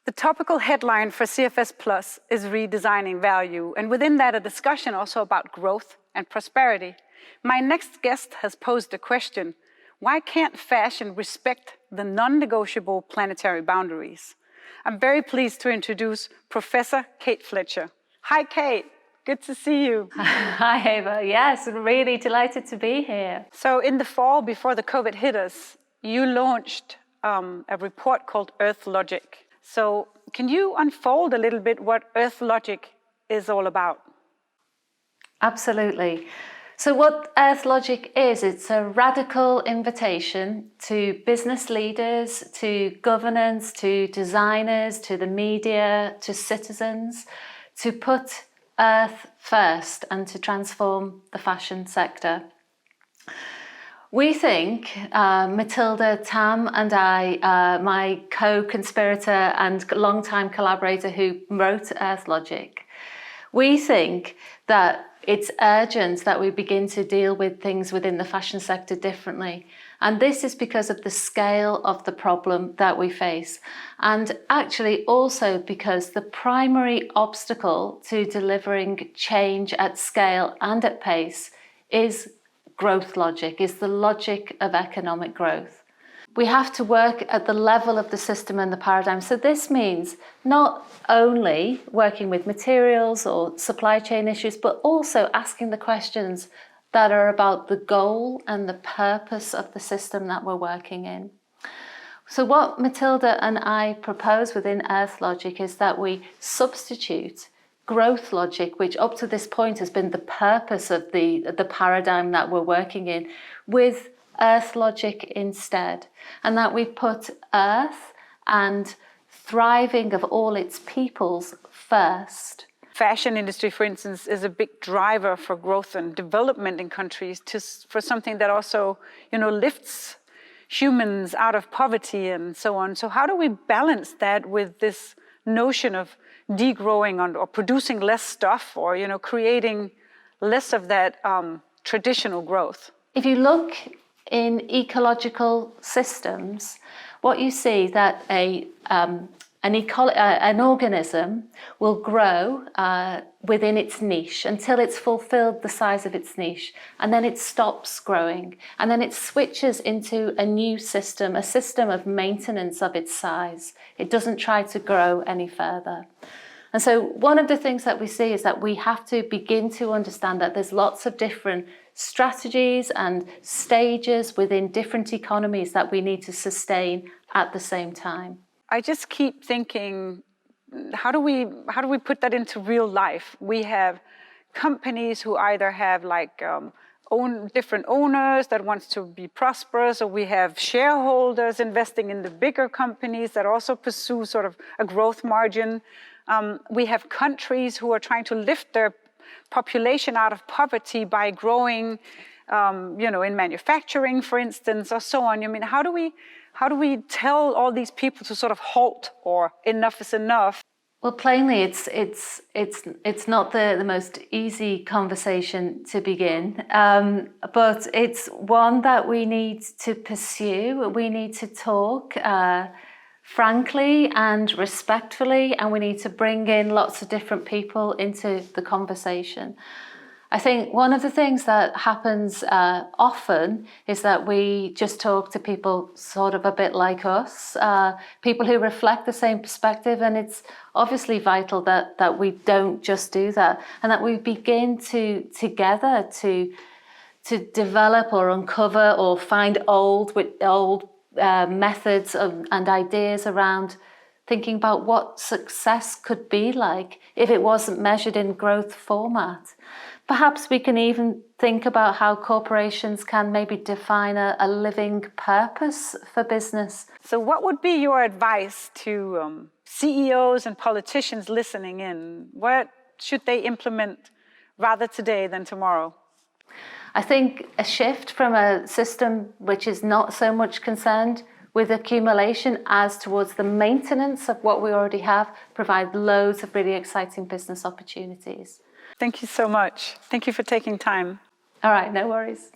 The topical headline for CFS Plus is Redesigning Value, and within that a discussion also about growth and prosperity. My next guest has posed a question: why can't fashion respect the non-negotiable planetary boundaries? I'm very pleased to introduce Professor Kate Fletcher. Hi, Kate. Good to see you. Hi, Eva. Yes, really delighted to be here. So in the fall, before the COVID hit us, you launched a report called Earth Logic. So can you unfold a little bit what Earth Logic is all about? Absolutely. So what Earth Logic is, it's a radical invitation to business leaders, to governance, to designers, to the media, to citizens, to put Earth first and to transform the fashion sector. We think, Matilda, Tam and I, my co-conspirator and long-time collaborator who wrote Earth Logic, we think that it's urgent that we begin to deal with things within the fashion sector differently. And this is because of the scale of the problem that we face. And actually also because the primary obstacle to delivering change at scale and at pace is growth logic, is the logic of economic growth. We have to work at the level of the system and the paradigm. So this means not only working with materials or supply chain issues, but also asking the questions that are about the goal and the purpose of the system that we're working in. So what Matilda and I propose within Earth Logic is that we substitute growth logic, which up to this point has been the purpose of the paradigm that we're working in, with Earth Logic instead, and that we put Earth and thriving of all its peoples first. Fashion industry, for instance, is a big driver for growth and development in countries, for something that also, lifts humans out of poverty and so on. So how do we balance that with this notion of degrowing or producing less stuff, or creating less of that traditional growth? If you look in ecological systems, what you see that an organism will grow within its niche until it's fulfilled the size of its niche, and then it stops growing, and then it switches into a new system, a system of maintenance of its size. It doesn't try to grow any further. And so one of the things that we see is that we have to begin to understand that there's lots of different strategies and stages within different economies that we need to sustain at the same time. I just keep thinking, how do we put that into real life? We have companies who either have different owners that wants to be prosperous, or we have shareholders investing in the bigger companies that also pursue sort of a growth margin. We have countries who are trying to lift their population out of poverty by growing, in manufacturing, for instance, or so on. How do we tell all these people to sort of halt, or enough is enough? Well, plainly, it's not the most easy conversation to begin, but it's one that we need to pursue. We need to talk frankly and respectfully, and we need to bring in lots of different people into the conversation. I think one of the things that happens often is that we just talk to people sort of a bit like us, people who reflect the same perspective, and it's obviously vital that we don't just do that, and that we begin together to develop or uncover or find old methods and ideas around thinking about what success could be like if it wasn't measured in growth format. Perhaps we can even think about how corporations can maybe define a living purpose for business. So what would be your advice to CEOs and politicians listening in? What should they implement rather today than tomorrow? I think a shift from a system which is not so much concerned with accumulation as towards the maintenance of what we already have provide loads of really exciting business opportunities. Thank you so much. Thank you for taking time. All right, no worries.